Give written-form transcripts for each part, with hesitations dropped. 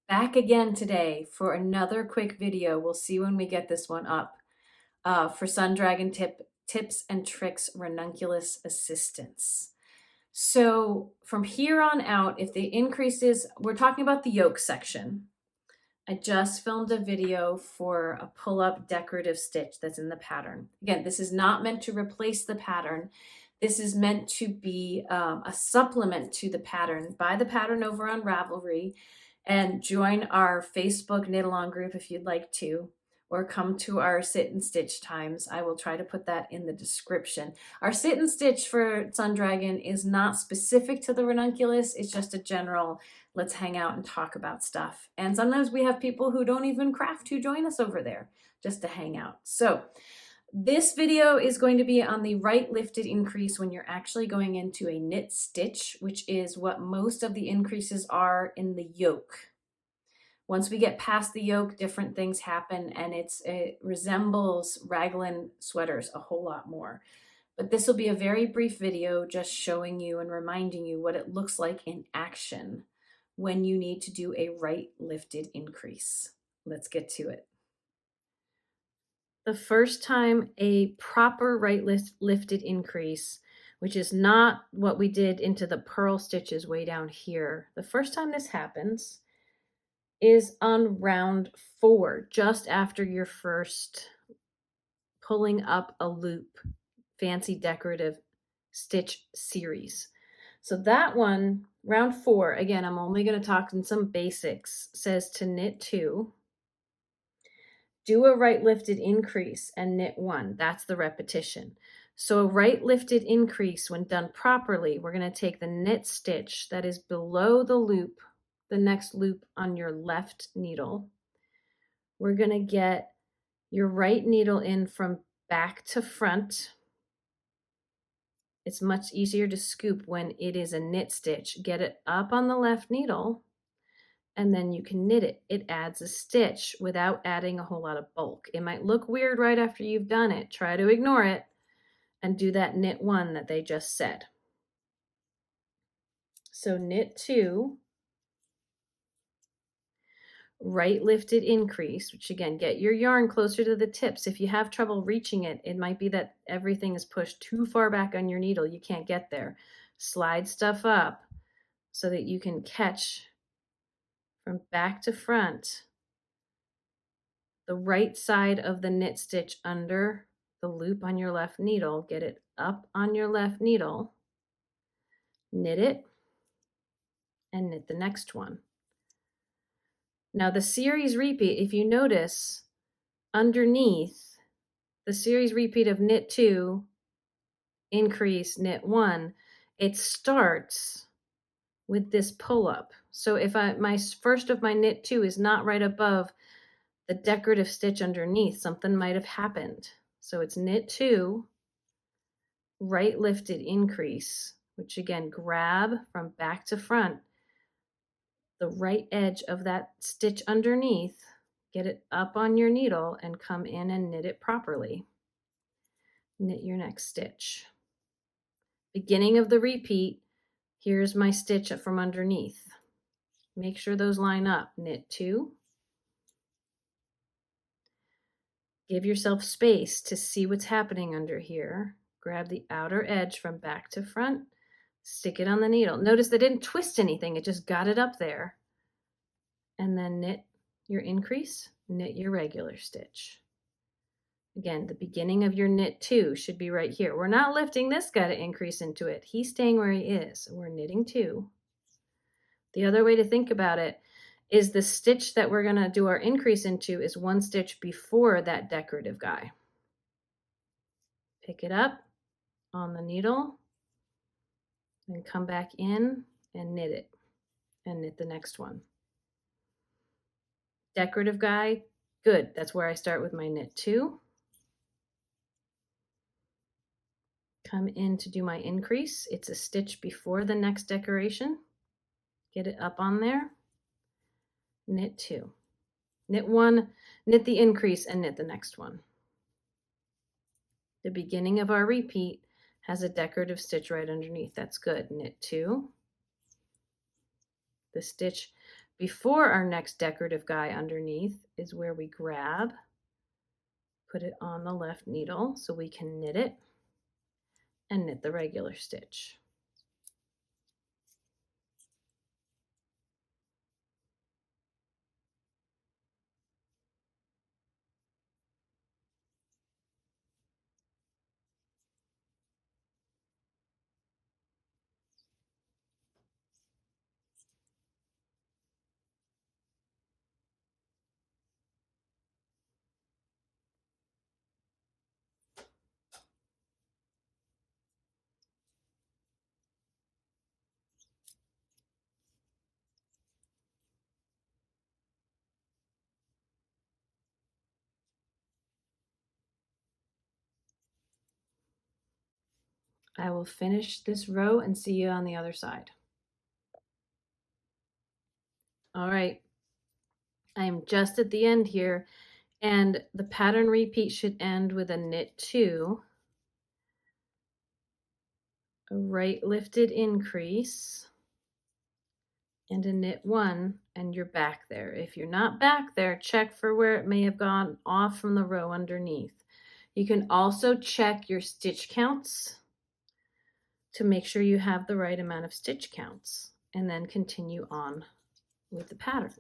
Back again today for another quick video. We'll see when we get this one up for Sun Dragon Tips and Tricks Ranunculus Assistance. So from here on out, if the increases, we're talking about the yoke section. I just filmed a video for a pull-up decorative stitch that's in the pattern. Again, this is not meant to replace the pattern. This is meant to be a supplement to the pattern. Buy the pattern over on Ravelry and join our Facebook knit along group if you'd like to, or come to our sit and stitch times. I will try to put that in the description. Our sit and stitch for Sun Dragon is not specific to the ranunculus. It's just a general, let's hang out and talk about stuff. And sometimes we have people who don't even craft who join us over there just to hang out. So this video is going to be on the right lifted increase when you're actually going into a knit stitch, which is what most of the increases are in the yoke. Once we get past the yoke, different things happen, and it resembles raglan sweaters a whole lot more. But this will be a very brief video just showing you and reminding you what it looks like in action when you need to do a right lifted increase. Let's get to it. The first time a proper right lifted increase, which is not what we did into the purl stitches way down here. The first time this happens is on round 4, just after your first pulling up a loop fancy decorative stitch series. So that one, round 4, again, I'm only going to talk in some basics, says to knit 2. Do a right lifted increase and knit 1. That's the repetition. So a right lifted increase, when done properly, we're going to take the knit stitch that is below the loop, the next loop on your left needle. We're going to get your right needle in from back to front. It's much easier to scoop when it is a knit stitch. Get it up on the left needle, and then you can knit it. It adds a stitch without adding a whole lot of bulk. It might look weird right after you've done it. Try to ignore it and do that knit 1 that they just said. So knit 2, right lifted increase, which again, get your yarn closer to the tips. If you have trouble reaching it, it might be that everything is pushed too far back on your needle. You can't get there. Slide stuff up so that you can catch from back to front the right side of the knit stitch under the loop on your left needle. Get it up on your left needle, knit it, and knit the next one. Now the series repeat, if you notice underneath the series repeat of knit 2, increase, knit 1, it starts with this pull up. So if my first of my knit 2 is not right above the decorative stitch underneath, something might have happened. So it's knit 2, right lifted increase, which again, grab from back to front the right edge of that stitch underneath, get it up on your needle, and come in and knit it properly. Knit your next stitch. Beginning of the repeat, here's my stitch from underneath. Make sure those line up. Knit 2. Give yourself space to see what's happening under here. Grab the outer edge from back to front, stick it on the needle. Notice they didn't twist anything, it just got it up there. And then knit your increase, knit your regular stitch. Again, the beginning of your knit 2 should be right here. We're not lifting this guy to increase into it. He's staying where he is. We're knitting 2. The other way to think about it is the stitch that we're going to do our increase into is 1 stitch before that decorative guy. Pick it up on the needle, then come back in and knit it, and knit the next one. Decorative guy, good. That's where I start with my knit 2. Come in to do my increase. It's a stitch before the next decoration. Get it up on there. Knit 2. Knit 1, knit the increase, and knit the next one. The beginning of our repeat has a decorative stitch right underneath. That's good. Knit 2. The stitch before our next decorative guy underneath is where we grab, put it on the left needle so we can knit it and knit the regular stitch. I will finish this row and see you on the other side. All right, I am just at the end here, and the pattern repeat should end with a knit 2, a right lifted increase, and a knit 1, and you're back there. If you're not back there, check for where it may have gone off from the row underneath. You can also check your stitch counts to make sure you have the right amount of stitch counts, and then continue on with the pattern.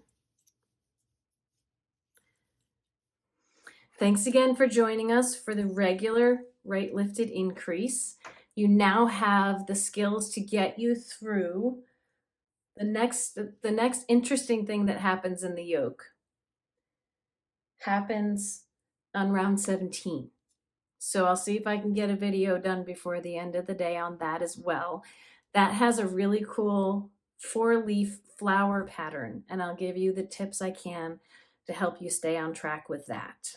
Thanks again for joining us for the regular right lifted increase. You now have the skills to get you through the next interesting thing that happens in the yoke. Happens on round 17. So I'll see if I can get a video done before the end of the day on that as well. That has a really cool 4-leaf flower pattern, and I'll give you the tips I can to help you stay on track with that.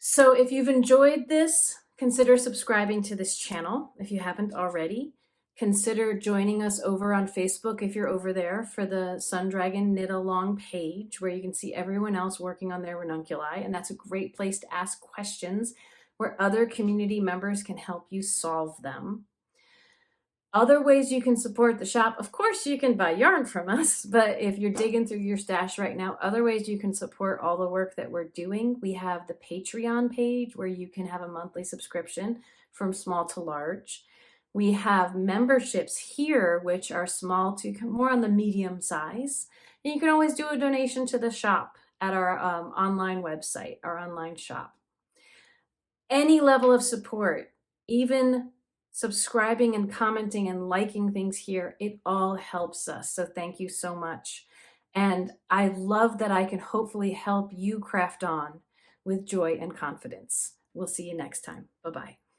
So if you've enjoyed this, consider subscribing to this channel if you haven't already. Consider joining us over on Facebook if you're over there for the Sun Dragon Knit Along page, where you can see everyone else working on their ranunculi, and that's a great place to ask questions where other community members can help you solve them. Other ways you can support the shop, of course you can buy yarn from us, but if you're digging through your stash right now, other ways you can support all the work that we're doing. We have the Patreon page where you can have a monthly subscription from small to large. We have memberships here, which are small to more on the medium size. And you can always do a donation to the shop at our online website, our online shop. Any level of support, even subscribing and commenting and liking things here, it all helps us. So thank you so much. And I love that I can hopefully help you craft on with joy and confidence. We'll see you next time. Bye-bye.